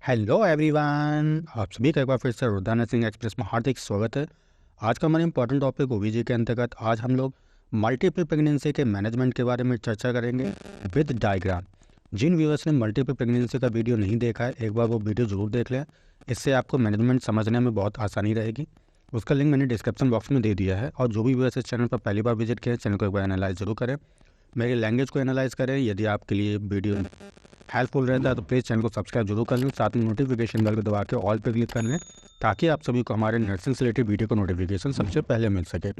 Hello everyone, आप सभी का एक बार फिर से रुद्रा नर्सिंग एक्सप्रेस में हार्दिक स्वागत है। आज का हमारा इंपॉर्टेंट टॉपिक ओबीजी के अंतर्गत आज हम लोग मल्टीपल प्रेगनेंसी के मैनेजमेंट के बारे में चर्चा करेंगे विद डायग्राम। जिन व्यूअर्स ने मल्टीपल प्रेगनेंसी का वीडियो नहीं देखा है, एक बार वो वीडियो ज़रूर देख लें। इससे आपको मैनेजमेंट समझने में बहुत आसानी रहेगी। उसका लिंक मैंने डिस्क्रिप्शन बॉक्स में दे दिया है। और जो भी व्यूअर्स इस चैनल पर पहली बार विजिट किए, चैनल को एक बार एनालाइज जरूर करें, मेरी लैंग्वेज को एनालाइज करें। यदि आपके लिए वीडियो हेल्पफुल रहता है तो प्लीज़ चैनल को सब्सक्राइब जरूर कर लें, साथ में नोटिफिकेशन बेल को दबा के ऑल पे क्लिक कर लें, ताकि आप सभी को हमारे नर्सिंग से रिलेटेड वीडियो का नोटिफिकेशन सबसे पहले मिल सके।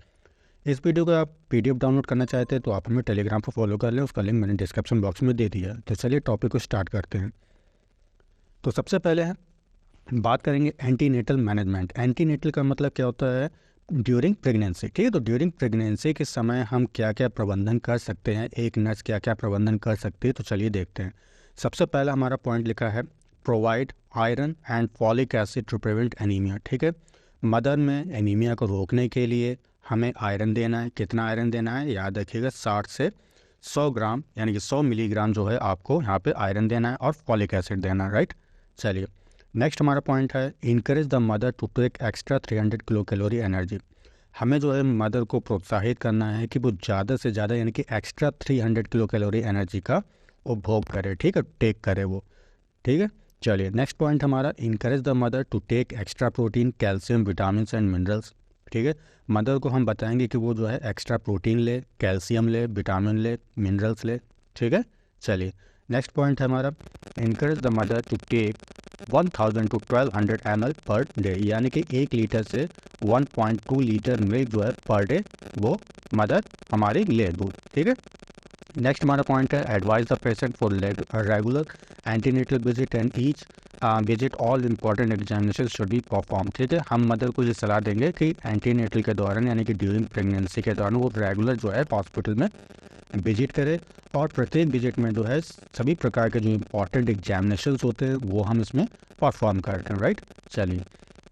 इस वीडियो को आप पीडीएफ डाउनलोड करना चाहते हैं तो आप हमें टेलीग्राम पर फॉलो कर लें, उसका लिंक मैंने डिस्क्रिप्शन बॉक्स में दे दिया है। तो चलिए टॉपिक को स्टार्ट करते हैं। तो सबसे पहले बात करेंगे एंटीनेटल मैनेजमेंट। एंटीनेटल का मतलब क्या होता है? During pregnancy. ठीक है, तो ड्यूरिंग प्रेगनेंसी के समय हम क्या क्या प्रबंधन कर सकते हैं, एक नर्स क्या क्या प्रबंधन कर सकती है, तो चलिए देखते हैं। सबसे पहला हमारा पॉइंट लिखा है provide iron and folic acid to prevent anaemia. ठीक है, मदर में एनीमिया को रोकने के लिए हमें आयरन देना है। कितना आयरन देना है? याद रखिएगा 60 से 100 ग्राम यानी कि 100 मिलीग्राम जो है आपको यहाँ पे आयरन देना है और फॉलिक एसिड देना है। राइट, चलिए नेक्स्ट हमारा पॉइंट है encourage the mother to take extra 300 kilo calorie energy. हमें जो है मदर को प्रोत्साहित करना है कि वो ज़्यादा से ज़्यादा यानी कि एक्स्ट्रा 300 किलो कैलोरी एनर्जी का उपभोग करे। ठीक है, टेक करे वो। ठीक है, चलिए नेक्स्ट पॉइंट हमारा encourage the mother to take extra protein, calcium, vitamin and minerals. ठीक है, मदर को हम बताएंगे कि वो जो है एक्स्ट्रा प्रोटीन ले, कैल्शियम ले, विटामिन ले, मिनरल्स ले। ठीक है, चलिए नेक्स्ट पॉइंट है हमारा encourage the mother to take 1000 to 1200 ml per day, यानी कि 1 लीटर से 1.2 लीटर मिल्क जो है पर डे वो मदर हमारी ले दूध। ठीक है, नेक्स्ट हमारा पॉइंट है advise the patient for regular antenatal visit and each visit all important examination should be perform. ठीक है, हम मदर को ये सलाह देंगे कि एंटीनेटल के दौरान यानी कि ड्यूरिंग प्रेगनेंसी के दौरान वो रेगुलर जो है हॉस्पिटल में विजिट करे और प्रत्येक विजिट में जो है सभी प्रकार के जो इंपॉर्टेंट एग्जामिनेशंस होते हैं वो हम इसमें परफॉर्म करते हैं। राइट, चलिए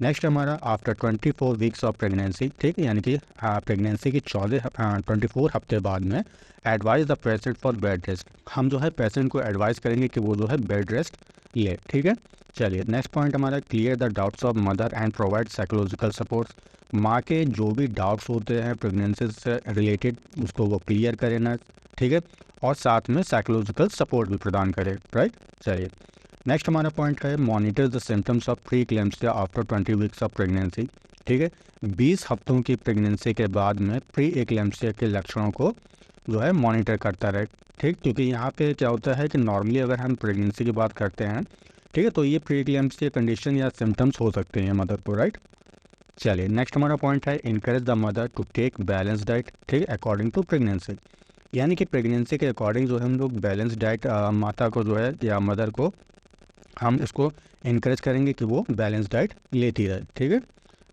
नेक्स्ट हमारा आफ्टर 24 वीक्स ऑफ प्रेगनेंसी। ठीक है, यानी कि प्रेगनेंसी की 24 हफ्ते बाद में advise the patient for bed rest. हम जो है पेशेंट को एडवाइस करेंगे कि वो जो है बेड रेस्ट ले। ठीक है, चलिए नेक्स्ट पॉइंट हमारा clear the doubts of mother and provide psychological support. माँ के जो भी डाउट्स होते हैं प्रेगनेंसी से रिलेटेड उसको वो क्लियर करे ना। ठीक है, और साथ में साइकोलॉजिकल सपोर्ट भी प्रदान करे। राइट, चलिए नेक्स्ट हमारा पॉइंट है monitor the symptoms of pre eclampsia after 20 weeks of pregnancy. ठीक है, 20 हफ्तों की प्रेगनेंसी के बाद में प्री एक्लेम्पसिया के लक्षणों को जो है मॉनिटर करता रहे। ठीक, क्योंकि यहाँ पे क्या होता है कि नॉर्मली अगर हम प्रेगनेंसी की बात करते हैं, ठीक है, तो ये प्री एक्लेम्पसिया कंडीशन या सिम्टम्स हो सकते हैं मदर को। राइट, चलिए नेक्स्ट हमारा पॉइंट है encourage the mother to take balance diet. ठीक है, अकॉर्डिंग टू प्रेगनेंसी, यानी कि प्रेगनेंसी के अकॉर्डिंग जो है हम लोग बैलेंस डाइट माता को जो है या मदर को हम इसको इनकरेज करेंगे कि वो बैलेंस डाइट लेती रहे। ठीक है,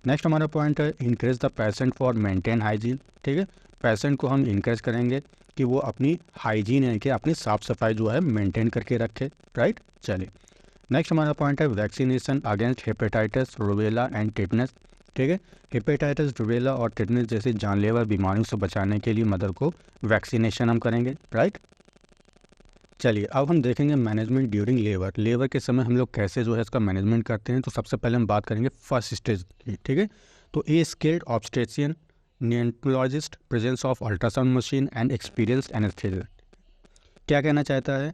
नेक्स्ट हमारा पॉइंट है encourage the patient for maintain hygiene. ठीक है, पेशेंट को हम इनकरेज करेंगे कि वो अपनी हाइजीन यानी कि अपनी साफ सफाई जो है मेंटेन करके रखे। राइट, चलिए नेक्स्ट हमारा पॉइंट है vaccination against hepatitis, rubella and tetanus. ठीक है, हेपेटाइटिस, रूबेला और टिटनेस जैसी जानलेवा बीमारियों से बचाने के लिए मदर को वैक्सीनेशन हम करेंगे। राइट, चलिए अब हम देखेंगे मैनेजमेंट ड्यूरिंग लेबर। लेबर के समय हम लोग कैसे जो है इसका मैनेजमेंट करते हैं। तो सबसे पहले हम बात करेंगे फर्स्ट स्टेज की। ठीक है, तो a skilled obstetrician, neonatologist, presence of ultrasound machine and experienced anaesthetist. क्या कहना चाहता है?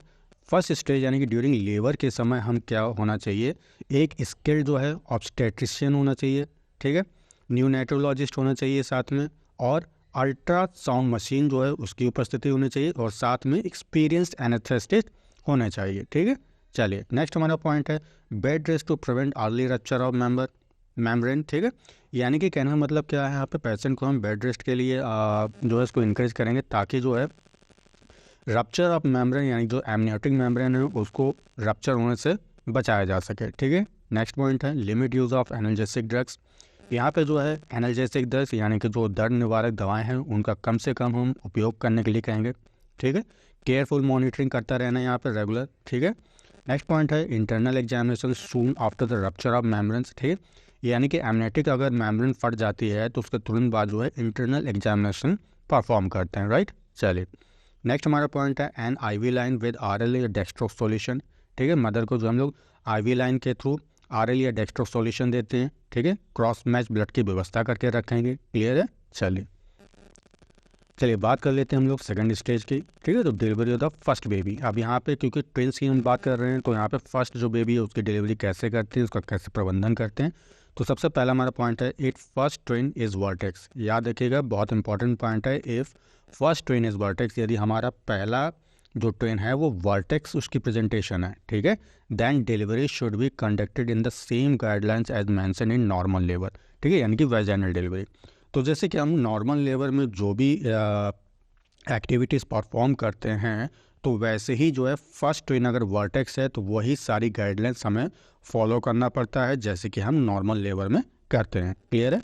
फर्स्ट स्टेज यानी कि ड्यूरिंग लेबर के समय हम क्या होना चाहिए, एक स्किल्ड जो है ऑब्स्टेट्रिशियन होना चाहिए। ठीक है, नियोनेटोलॉजिस्ट होना चाहिए साथ में, और अल्ट्रासाउंड मशीन जो है उसकी उपस्थिति होनी चाहिए, और साथ में एक्सपीरियंस्ड एनेस्थेसिस्ट होने चाहिए। ठीक है, चलिए नेक्स्ट हमारा पॉइंट है bed rest to prevent early rupture of membrane. ठीक है, यानी कि कहने का मतलब क्या है, यहाँ पे पेशेंट को हम बेड रेस्ट के लिए जो है इसको इनकरेज करेंगे ताकि जो है रप्चर ऑफ मेम्ब्रेन यानी जो एमनियोटिक मेम्ब्रेन है उसको रप्चर होने से बचाया जा सके। ठीक है, नेक्स्ट पॉइंट है limit use of analgesic drugs. यहाँ पे जो है एनाल्जेसिक ड्रग्स यानी कि जो दर्द निवारक दवाएं हैं उनका कम से कम हम उपयोग करने के लिए कहेंगे। ठीक है, केयरफुल मॉनिटरिंग करता रहना यहाँ पे रेगुलर। ठीक है, नेक्स्ट पॉइंट है internal examination soon after the rupture of membranes. ठीक है, यानी कि एमनेटिक अगर मेम्ब्रेन फट जाती है तो उसके तुरंत बाद जो है इंटरनल एग्जामिनेशन परफॉर्म करते हैं। राइट, चलिए नेक्स्ट हमारा पॉइंट है an IV line with RL dextrose solution. ठीक है। मदर को जो हम लोग IV लाइन के थ्रू RL या डेक्स्ट्रो सॉल्यूशन देते हैं, ठीक है। क्रॉस मैच ब्लड की व्यवस्था करके रखेंगे। क्लियर है? चलिए बात कर लेते हैं हम लोग सेकंड स्टेज की, ठीक है। तो delivery of the first baby. अब यहाँ पे क्योंकि ट्विंस की हम बात कर रहे हैं, तो यहाँ पे फर्स्ट जो बेबी है उसकी डिलीवरी कैसे करते हैं, उसका कैसे प्रबंधन करते हैं। तो सबसे पहला हमारा पॉइंट है, it first twin is vertex. याद रखिएगा, बहुत इंपॉर्टेंट पॉइंट है, if first twin is vertex. यदि हमारा पहला जो ट्विन है वो वर्टेक्स उसकी प्रेजेंटेशन है, ठीक है, then delivery should be conducted in the same guidelines as mention in normal labour, ठीक है, यानी कि वेजाइनल डिलीवरी। तो जैसे कि हम नॉर्मल लेबर में जो भी एक्टिविटीज़ परफॉर्म करते हैं, तो वैसे ही जो है फर्स्ट ट्विन अगर वर्टेक्स है तो वही सारी गाइडलाइंस हमें फॉलो करना पड़ता है जैसे कि हम नॉर्मल लेबर में करते हैं। क्लियर है?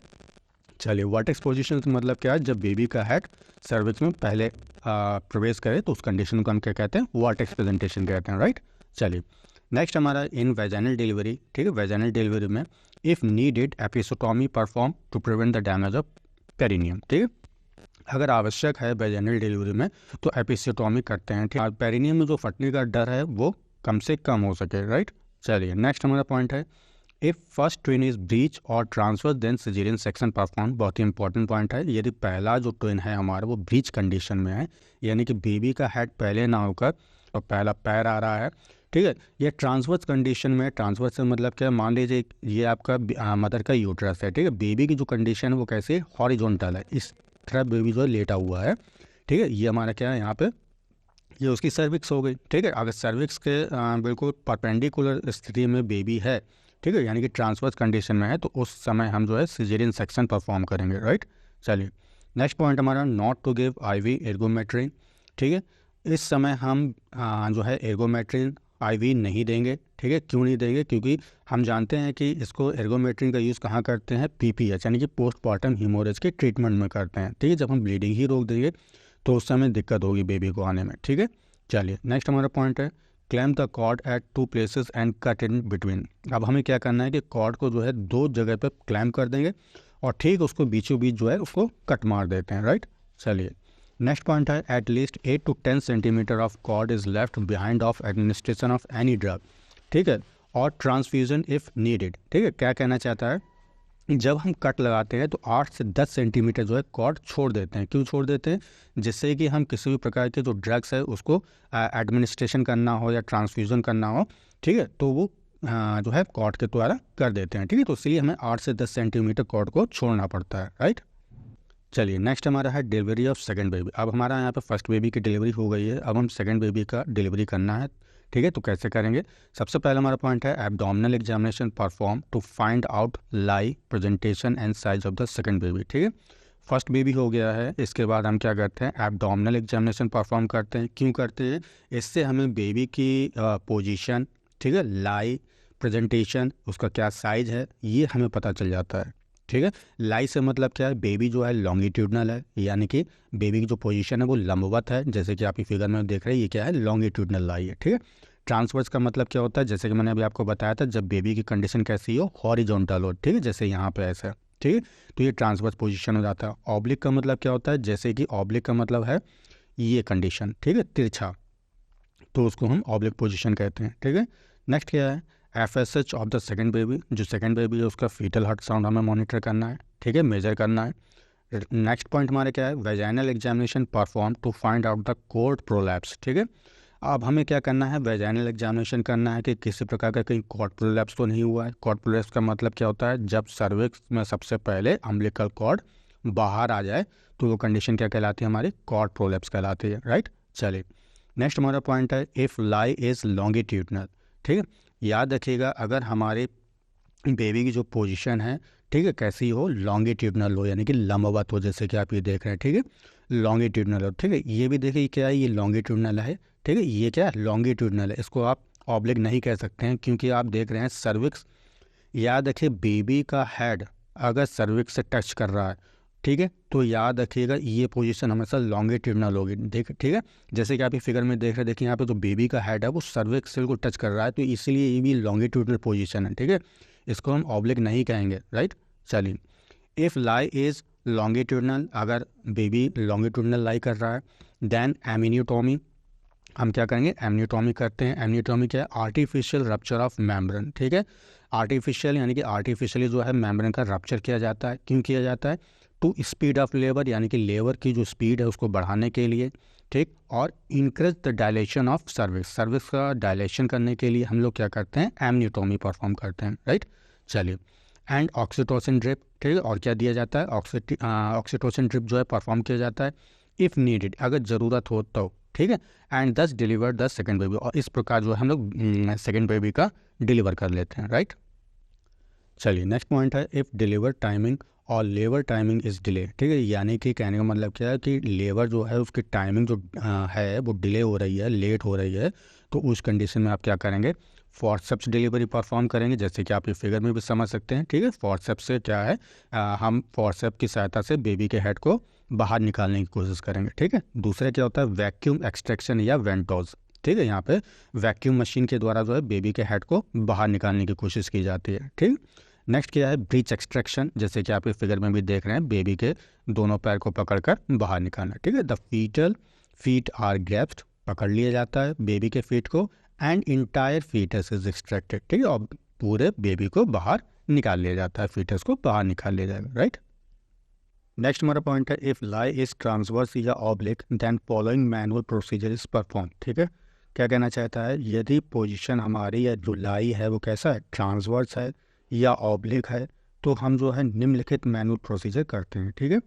चलिए, वर्टेक्स पोजीशन का मतलब क्या है? जब बेबी का हेड सर्विक्स में पहले प्रवेश करे तो उस कंडीशन को हम क्या कहते हैं? वर्टेक्स प्रेजेंटेशन कहते हैं, राइट। चलिए नेक्स्ट हमारा इन वेजाइनल डिलीवरी, ठीक है। वेजाइनल डिलीवरी में if needed episiotomy perform to prevent the damage of perineum, ठीक है। अगर आवश्यक है वेजाइनल डिलीवरी में तो एपिसोटोमी करते हैं, ठीक है। पेरिनियम में जो फटने का डर है वो कम से कम हो सके, राइट। चलिए नेक्स्ट हमारा पॉइंट है, if first twin is breech और transfer then caesarean section perform. बहुत ही इंपॉर्टेंट पॉइंट है। यदि पहला जो ट्विन है हमारा वो ब्रीच कंडीशन में है, यानी कि बेबी का हेड पहले ना होकर और पहला पैर आ रहा है, ठीक है। ये ट्रांसवर्स कंडीशन में, ट्रांसवर्स से मतलब क्या है? मान लीजिए ये आपका मदर का यूट्रस है, ठीक है। बेबी की जो कंडीशन है वो कैसे? हॉरिजॉन्टल है, इस तरह बेबी जो है लेटा हुआ है, ठीक है। ये हमारा क्या है यहाँ पे? ये उसकी सर्विक्स हो गई, ठीक है। अगर सर्विक्स के बिल्कुल परपेंडिकुलर स्थिति में बेबी है, ठीक है, यानी कि ट्रांसवर्स कंडीशन में है, तो उस समय हम जो है सिजेरियन सेक्शन परफॉर्म करेंगे, राइट। चलिए नेक्स्ट पॉइंट हमारा, नॉट टू गिव IV एर्गोमेट्रिन, ठीक है। इस समय हम जो है एर्गोमेट्रिन IV नहीं देंगे, ठीक है। क्यों नहीं देंगे? क्योंकि हम जानते हैं कि इसको एर्गोमेट्रिन का यूज़ कहाँ करते हैं? PPH यानी कि पोस्टमार्टम हीमोरेज के ट्रीटमेंट में करते हैं, ठीक है। जब हम ब्लीडिंग ही रोक देंगे तो उस समय दिक्कत होगी बेबी को आने में, ठीक है। चलिए नेक्स्ट हमारा पॉइंट है, clamp the cord at 2 places and cut in between. अब हमें क्या करना है कि कॉर्ड को जो है 2 जगह पे क्लैम कर देंगे और ठीक उसको बीचों बीच जो है उसको कट मार देते हैं, राइट। चलिए नेक्स्ट पॉइंट है, at least 8 to 10 centimetre of cord is left behind of administration of any drug, ठीक है, और ट्रांसफ्यूजन इफ नीडेड, ठीक है। क्या कहना चाहता है? जब हम कट लगाते हैं तो 8 से 10 सेंटीमीटर जो है कॉर्ड छोड़ देते हैं। क्यों छोड़ देते हैं? जिससे कि हम किसी भी प्रकार के जो ड्रग्स है उसको एडमिनिस्ट्रेशन करना हो या ट्रांसफ्यूज़न करना हो, ठीक है, तो वो जो है कॉर्ड के द्वारा कर देते हैं, ठीक है। तो इसलिए हमें 8 से 10 सेंटीमीटर कॉर्ड को छोड़ना पड़ता है, राइट। चलिए नेक्स्ट हमारा है डिलीवरी ऑफ सेकंड बेबी। अब हमारा यहाँ पे फर्स्ट बेबी की डिलीवरी हो गई है, अब हम सेकंड बेबी का डिलीवरी करना है, ठीक है। तो कैसे करेंगे? सबसे पहला हमारा पॉइंट है, abdominal examination perform to find out lie, presentation and size of the second baby, ठीक है। फर्स्ट बेबी हो गया है, इसके बाद हम क्या करते हैं? एब्डोमिनल एग्जामिनेशन परफॉर्म करते हैं। क्यों करते हैं? इससे हमें बेबी की पोजीशन, ठीक है, लाई, प्रेजेंटेशन, उसका क्या साइज है, ये हमें पता चल जाता है, ठीक है। लाई से मतलब क्या है? बेबी जो है लॉन्गिट्यूडनल है, यानी कि बेबी की जो पोजीशन है वो लंबवत है, जैसे कि आप ये फिगर में देख रहे हैं, ये क्या है? लॉन्गिट्यूडनल लाई है, ठीक है। ट्रांसवर्स का मतलब क्या होता है? जैसे कि मैंने अभी आपको बताया था, जब बेबी की कंडीशन कैसी हो? हॉरिजॉन्टल हो, ठीक है, जैसे यहाँ पे ऐसा, ठीक है, तो ये ट्रांसवर्स पोजीशन हो जाता है। ऑब्लिक का मतलब क्या होता है? जैसे कि ऑब्लिक का मतलब है ये कंडीशन, ठीक है, तिरछा, तो उसको हम ऑब्लिक पोजीशन कहते हैं, ठीक है। नेक्स्ट क्या है? FSH of the second baby. जो सेकंड बेबी है उसका फीटल हार्ट साउंड हमें मॉनिटर करना है, ठीक है, मेजर करना है। नेक्स्ट पॉइंट हमारे क्या है? Vaginal examination perform to find out the cord prolapse, ठीक है। अब हमें क्या करना है? वेजाइनल एग्जामिनेशन करना है कि किसी प्रकार का कहीं कॉर्ड प्रोलैप्स तो नहीं हुआ है। कॉर्ड प्रोलैप्स का मतलब क्या होता है? जब सर्विक्स में सबसे पहले अम्बिलिकल कॉर्ड बाहर आ जाए तो वो कंडीशन क्या कहलाती है? हमारी कॉर्ड प्रोलैप्स कहलाती है, राइट। चलिए नेक्स्ट हमारा पॉइंट है, इफ़ लाई इज़ लॉन्गिट्यूडनल, ठीक है। याद रखिएगा, अगर हमारे बेबी की जो पोजीशन है, ठीक है, कैसी हो? लॉन्गिट्यूडनल हो, यानी कि लंबवत हो, जैसे कि आप ये देख रहे हैं, ठीक है, लॉन्गिट्यूडनल हो, ठीक है। ये भी देखिए क्या है? ये लॉन्गिट्यूडनल है, ठीक है, ये क्या है? लॉन्गिट्यूडनल है। इसको आप ऑब्लिक नहीं कह सकते हैं क्योंकि आप देख रहे हैं सर्विक्स। याद रखिए, बेबी का हेड अगर सर्विक्स से टच कर रहा है, ठीक है, तो याद रखिएगा ये पोजीशन हमेशा लॉन्गिट्यूडनल होगी, देख, ठीक है। जैसे कि आप ये फिगर में देख रहे हैं, देखिए यहाँ पे जो बेबी का हेड है वो सर्विक्स से को टच कर रहा है, तो इसलिए ये भी लॉन्गिट्यूडनल पोजीशन है, ठीक है। इसको हम ऑब्लिक नहीं कहेंगे, राइट। चलिए, इफ़ लाई इज़ लॉन्गिट्यूडनल, अगर बेबी लॉन्गिट्यूडनल लाई कर रहा है, देन एमिनियोटोमी, हम क्या करेंगे, एमनियोटॉमी करते हैं। एमनियोटॉमी क्या है, आर्टिफिशियल रप्चर ऑफ मेम्ब्रेन, ठीक है। आर्टिफिशियल यानी कि आर्टिफिशियली जो है मेम्ब्रेन का रप्चर किया जाता है। क्यों किया जाता है, टू स्पीड ऑफ लेबर, यानी कि लेबर की जो स्पीड है उसको बढ़ाने के लिए, ठीक। और increase the dilation of service, service का डायलेशन करने के लिए हम लोग क्या करते हैं, एमनियोटॉमी परफॉर्म करते हैं, राइट। चलिए, एंड ऑक्सीटोसिन ड्रिप, ठीक है। और क्या दिया जाता है, ऑक्सीटोसिन ड्रिप जो है परफॉर्म किया जाता है इफ़ नीडेड, अगर ज़रूरत हो तो, ठीक है। एंड दस डिलीवर द सेकेंड बेबी, और इस प्रकार जो है हम लोग सेकेंड बेबी का डिलीवर कर लेते हैं, राइट। चलिए, नेक्स्ट पॉइंट है, इफ़ डिलीवर टाइमिंग और लेबर टाइमिंग इज़ डिले, ठीक है। यानी कि कहने का मतलब क्या है कि लेबर जो है उसकी टाइमिंग जो है वो डिले हो रही है, लेट हो रही है, तो उस कंडीशन में आप क्या करेंगे, फॉरसेप्स डिलीवरी परफॉर्म करेंगे, जैसे कि आप ये फिगर में भी समझ सकते हैं, ठीक है। फॉरसेप्स से क्या है, हम फॉरसेप की सहायता से बेबी के हेड को बाहर निकालने की कोशिश करेंगे, ठीक है। दूसरा क्या होता है, वैक्यूम एक्सट्रैक्शन या वेंटोज, ठीक है। यहाँ पे वैक्यूम मशीन के द्वारा जो है बेबी के हेड को बाहर निकालने की कोशिश की जाती है, ठीक। नेक्स्ट क्या है, ब्रीच एक्सट्रैक्शन, जैसे कि आप इस फिगर में भी देख रहे हैं, बेबी के दोनों पैर को पकड़कर बाहर निकालना, ठीक है। द फीट आर ग्रैप्ड, पकड़ लिया जाता है बेबी के फीट को, and entire foetus is extracted, ठीक है। और पूरे बेबी को बाहर निकाल लिया जाता है, फीटस को बाहर निकाल लिया जाएगा, राइट। नेक्स्ट हमारा पॉइंट है, इफ लाई इज ट्रांसवर्स या oblique then following manual procedure is perform, ठीक है। क्या कहना चाहता है, यदि पोजीशन हमारी या जो लाई है वो कैसा है, ट्रांसवर्स है या ऑब्लिक है, तो हम जो है निम्नलिखित मैनुअल प्रोसीजर करते हैं, ठीक है।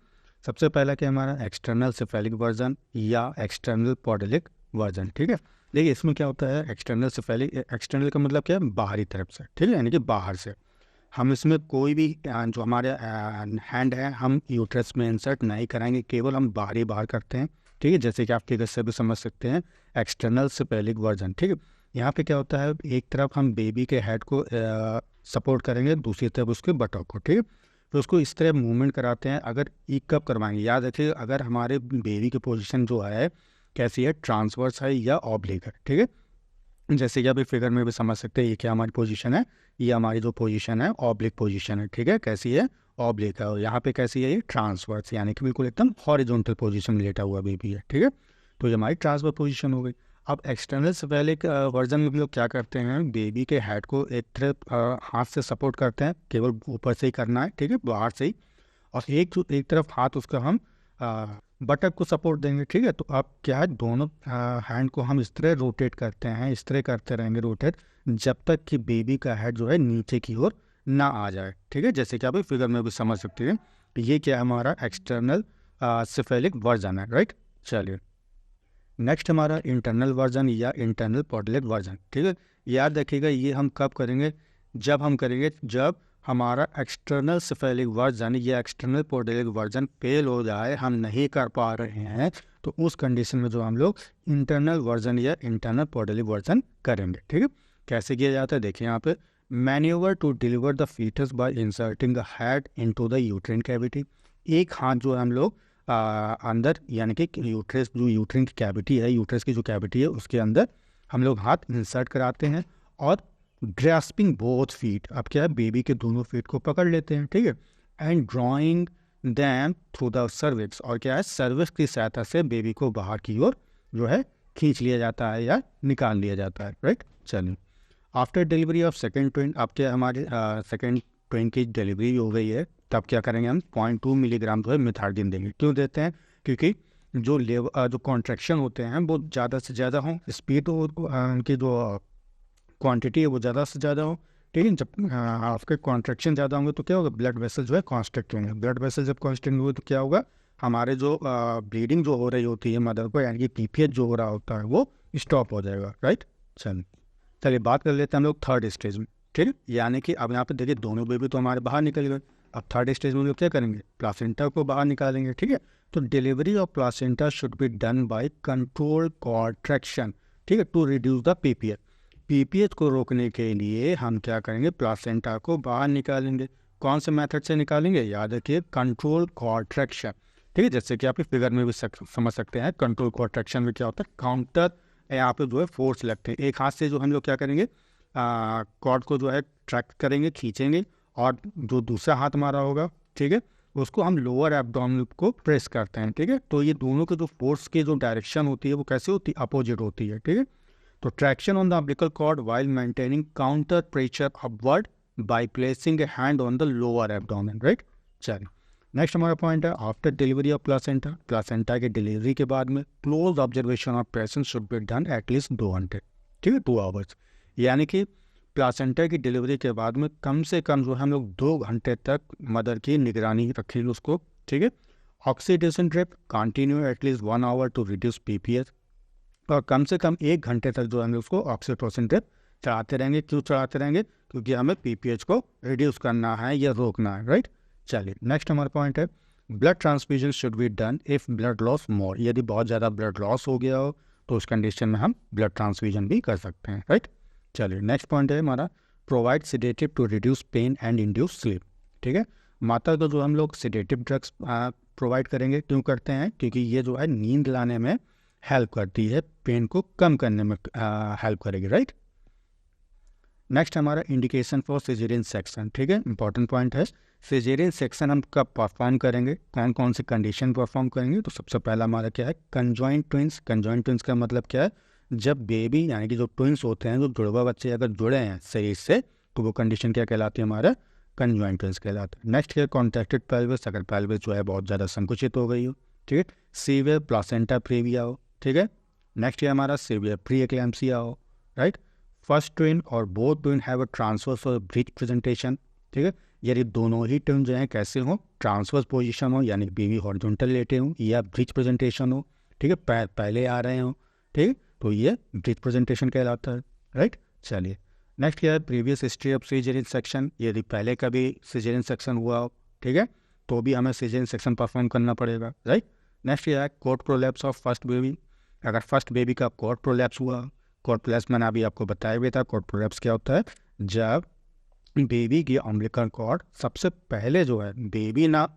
सबसे पहला क्या हमारा, एक्सटर्नल सेफेलिक वर्जन या एक्सटर्नल पॉडलिक वर्जन, ठीक है। देखिए इसमें क्या होता है, एक्सटर्नल सेफेलिक, एक्सटर्नल का मतलब क्या है, बाहरी तरफ से, ठीक है, यानी कि बाहर से। हम इसमें कोई भी जो हमारे हैंड है हम यूट्रस में इंसर्ट नहीं कराएंगे, केवल हम बाहर करते हैं, ठीक है। जैसे कि आप फिगर से भी समझ सकते हैं, एक्सटर्नल सेफेलिक वर्जन, ठीक है। यहाँ पे क्या होता है, एक तरफ हम बेबी के हेड को सपोर्ट करेंगे, दूसरी तरफ उसके बटक को, ठीक है। फिर उसको इस तरह मूवमेंट कराते हैं। अगर कब करवाएंगे, याद रखिए, अगर हमारे बेबी की पोजीशन जो है कैसी है, ट्रांसवर्स है या ऑब्लिक है, ठीक है। जैसे कि आप फिगर में भी समझ सकते हैं, ये क्या हमारी पोजीशन है, ये हमारी जो पोजीशन है ऑब्लिक पोजीशन है, ठीक है। कैसी है, ऑब्लिक है। और यहाँ पे कैसी है, ये ट्रांसवर्स, यानी कि बिल्कुल एकदम हॉरिजॉन्टल पोजीशन में लेटा हुआ बेबी है, ठीक है। तो ये हमारी ट्रांसफर पोजीशन हो गई। अब एक्सटर्नल सेफेलिक वर्जन में भी लोग क्या करते हैं, बेबी के हेड को एक तरफ हाथ से सपोर्ट करते हैं, केवल ऊपर से ही करना है, ठीक है, बाहर से ही। और एक तरफ हाथ उसका हम बटक को सपोर्ट देंगे, ठीक है। तो अब क्या है, दोनों हैंड को हम इस तरह रोटेट करते हैं, इस तरह करते रहेंगे रोटेट, जब तक कि बेबी का हेड जो है नीचे की ओर ना आ जाए, ठीक है। जैसे कि आप फिगर में भी समझ सकते हैं, ये क्या है, हमारा एक्सटर्नल सेफेलिक वर्जन है, राइट। चलिए, नेक्स्ट हमारा इंटरनल वर्जन या इंटरनल पॉडलिक वर्जन, ठीक है। याद रखिएगा, ये हम कब करेंगे, जब हमारा एक्सटर्नल सेफेलिक वर्जन या एक्सटर्नल पॉडलिक वर्जन फेल हो जाए, हम नहीं कर पा रहे हैं, तो उस कंडीशन में जो हम लोग इंटरनल वर्जन या इंटरनल पॉडलिक वर्जन करेंगे, ठीक है। कैसे किया जाता है, देखिए यहाँ पे, manoeuvre to deliver the foetus by inserting the head into the uterine cavity. एक हाथ जो है हम लोग अंदर, यानी कि यूट्रस, जो यूट्रिन की कैविटी है, यूट्रस की जो कैविटी है उसके अंदर हम लोग हाथ इंसर्ट कराते हैं, और ग्रास्पिंग बोथ फीट, अब क्या है, बेबी के दोनों फीट को पकड़ लेते हैं, ठीक है। And drawing them through the cervix, और क्या है, सर्विक्स की सहायता से बेबी को बाहर की ओर जो है खींच लिया जाता है या निकाल लिया जाता है, राइट। चलिए, after delivery of second twin, अब क्या हमारे सेकेंड ट्विन की डिलीवरी हो गई है, तब क्या करेंगे, हम 0.2 मिलीग्राम जो है मिथार्डिन देंगे। क्यों देते हैं, क्योंकि जो कॉन्ट्रैक्शन होते हैं वो ज़्यादा से ज़्यादा हों, स्पीड उनकी जो क्वांटिटी है वो ज़्यादा से ज़्यादा हो, ठीक है। जब आपके कॉन्ट्रैक्शन ज़्यादा होंगे तो क्या होगा, ब्लड वेसल जो है कॉन्स्ट्रिक्ट होंगे। ब्लड वेसल जब कॉन्स्ट्रिक्ट होंगे तो क्या होगा, हमारे जो ब्लीडिंग जो हो रही होती है मदर को, यानी कि पीपीएच जो हो रहा होता है वो स्टॉप हो जाएगा, राइट। चलिए बात कर लेते हैं हम लोग थर्ड स्टेज में, ठीक है। यानी कि अब यहाँ पे देखिए, दोनों बेबी तो हमारे बाहर निकल गए, अब थर्ड स्टेज में लोग क्या करेंगे, प्लासेंटा को बाहर निकालेंगे, ठीक है। तो delivery of placenta should be done by control contraction, ठीक है, to reduce the PPH. PPH को रोकने के लिए हम क्या करेंगे, प्लासेंटा को बाहर निकालेंगे। कौन से मेथड से निकालेंगे, याद रखिए, कंट्रोल कॉन्ट्रैक्शन, ठीक है। जैसे कि आप फिगर में भी समझ सकते हैं, कंट्रोल कॉन्ट्रैक्शन में क्या होता है, काउंटर यहाँ पे जो है फोर्स लगते हैं। एक हाथ से जो हम लोग क्या करेंगे, कॉर्ड को जो है ट्रैक करेंगे, खींचेंगे, और जो दूसरा हाथ हमारा होगा, ठीक है, उसको हम लोअर एब्डोमिनल को प्रेस करते हैं, ठीक है। तो ये दोनों के जो फोर्स की जो डायरेक्शन होती है वो कैसे होती है, अपोजिट होती है, ठीक है। तो traction on the umbilical cord while maintaining counter pressure upward by placing a hand on the lower abdomen, right. चलिए नेक्स्ट हमारा पॉइंट है after delivery of placenta. Placenta की डिलीवरी के बाद में close observation of patient should be done at least 2 घंटे, ठीक है, 2 आवर्स। यानी कि प्लासेंटा की डिलीवरी के बाद में कम से कम जो है हम लोग 2 घंटे तक मदर की निगरानी रखेंगे उसको, ठीक है। Oxidation drip continue at least 1 hour to reduce PPH, और कम से कम 1 घंटे तक जो हमें उसको ऑक्सीटोसिन ड्रिप चढ़ाते रहेंगे। क्यों चढ़ाते रहेंगे, क्योंकि हमें पीपीएच को रिड्यूस करना है या रोकना है, राइट। चलिए नेक्स्ट हमारा पॉइंट है blood transfusion should be done if blood loss more. यदि बहुत ज़्यादा ब्लड लॉस हो गया हो तो उस कंडीशन में हम ब्लड ट्रांसफ्यूजन भी कर सकते हैं, राइट। चलिए नेक्स्ट पॉइंट है हमारा provide sedative to reduce pain and induce sleep, ठीक है। माता को जो हम लोग सिडेटिव ड्रग्स प्रोवाइड करेंगे, क्यों करते हैं, क्योंकि ये जो है नींद लाने में हेल्प करती है, पेन को कम करने में हेल्प करेगी, राइट। नेक्स्ट हमारा इंडिकेशन फॉर सिजेरियन सेक्शन, ठीक है, इंपॉर्टेंट पॉइंट है। सिजेरियन सेक्शन हम कब परफॉर्म करेंगे, कौन कौन से कंडीशन परफॉर्म करेंगे। तो सबसे पहला हमारा क्या है, कंजॉइंट ट्विंस। कंजॉइंट ट्विंस का मतलब क्या है, जब बेबी यानी कि जो ट्विंस होते हैं, जो जुड़वा बच्चे अगर जुड़े हैं शरीर से, तो वो कंडीशन क्या कहलाती है, हमारा कंजॉइंट ट्विंस कहलाता है। नेक्स्ट क्या, कॉन्ट्रैक्टेड पेल्विस, अगर पेल्विस जो है बहुत ज़्यादा संकुचित हो गई हो, ठीक है। सीवियर प्लासेंटा प्रीविया हो, ठीक है। नेक्स्ट ये हमारा सीवियर प्री एक्लैम्सिया हो, राइट। फर्स्ट ट्विन और both twin have a transverse और ब्रिज प्रेजेंटेशन, ठीक है। यदि दोनों ही ट्विन जो हैं कैसे हो, ट्रांसवर्स पोजीशन हो यानी बेबी हॉरिजॉन्टल लेटे हो, या ब्रिज प्रेजेंटेशन हो, ठीक है, पहले आ रहे हो, ठीक है, तो ये ब्रिज प्रेजेंटेशन कहलाता है, राइट। चलिए नेक्स्ट क्या है, previous history of caesarean section. यदि पहले कभी सिजेरियन सेक्शन हुआ हो, ठीक है, तो भी हमें सिजेरियन सेक्शन परफॉर्म करना पड़ेगा, राइट। नेक्स्ट क्या है, cord prolapse of first baby. अगर फर्स्ट बेबी का कोर्ड प्रोलैप्स हुआ, कोर्ड प्रोलैप्स मैंने अभी आपको बताया भी था, कोर्ड प्रोलैप्स क्या होता है, जब बेबी की अम्बिलिकल कॉर्ड सबसे पहले जो है, बेबी ना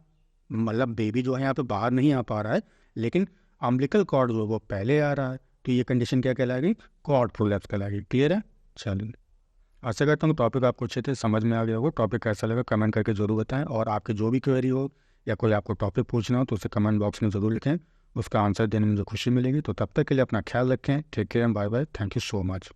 मतलब बेबी जो है यहाँ पे बाहर नहीं आ पा रहा है, लेकिन अम्बिलिकल कॉर्ड जो वो पहले आ रहा है, तो ये कंडीशन क्या कहलाएगी, कॉर्ड प्रोलैप्स कहलाएगी। क्लियर है। चलिए आशा करता हूँ टॉपिक आपको अच्छे से समझ में आ गया होगा। टॉपिक कैसा लगा कमेंट करके ज़रूर बताएं, और आपके जो भी क्वेरी हो या कोई आपको टॉपिक पूछना हो तो उसे कमेंट बॉक्स में ज़रूर लिखें, उसका आंसर देने में मुझे खुशी मिलेगी। तो तब तक के लिए अपना ख्याल रखें, take care, bye bye, thank you so much.